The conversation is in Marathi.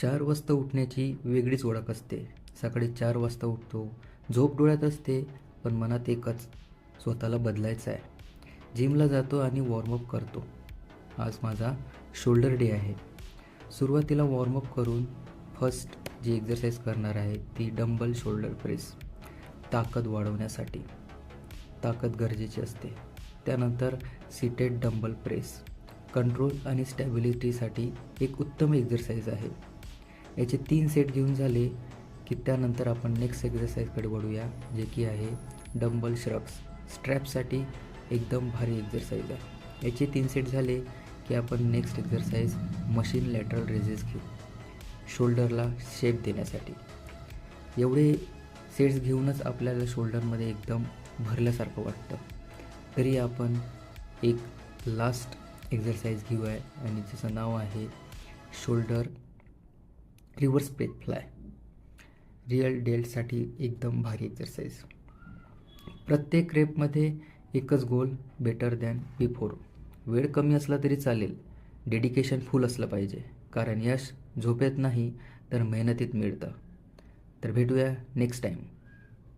4 वाजता उठण्याची वेगळीच ओळख असते. सकाळी 4 वाजता उठतो, झोप डोळ्यात असते, पण मनात एकच, स्वतःला बदलायचं आहे. जिमला जातो आणि वॉर्मअप करतो. आज माझा शोल्डर डे आहे. सुरुवातीला वॉर्मअप करून फर्स्ट जी एक्झरसाइज करणार आहे ती डंबल शोल्डर प्रेस. ताकद वाढवण्यासाठी ताकद गरजेची असते. त्यानंतर सीटेड डंबल प्रेस कंट्रोल आणि स्टॅबिलिटीसाठी एक उत्तम एक्झरसाइज आहे. याचे 3 सेट घेऊन झाले की त्यानंतर आपण नेक्स्ट एक्झरसाइजकडे वळूया, जे की आहे डंबल श्रग्स. स्ट्रॅपसाठी एकदम भारी एक्झरसाइज आहे. याचे 3 सेट झाले की आपण next exercise machine lateral raises घेऊ, शोल्डरला शेप देण्यासाठी. एवढे सेट्स घेऊनच आपल्याला शोल्डरमध्ये एकदम भरल्यासारखं वाटतं. तरी आपण एक लास्ट एक्झरसाइज घेऊया आणि ज्याचं नाव आहे shoulder reverse plate fly. Rear डेल्टसाठी एकदम भारी एक्झरसाइज. प्रत्येक रेपमध्ये एकच गोल, बेटर दॅन बिफोर. वेळ कमी असला तरी चालेल, डेडिकेशन फुल असलं पाहिजे, कारण यश झोपेत नाही तर मेहनतीत मिळतं. तर भेटूया नेक्स्ट टाईम.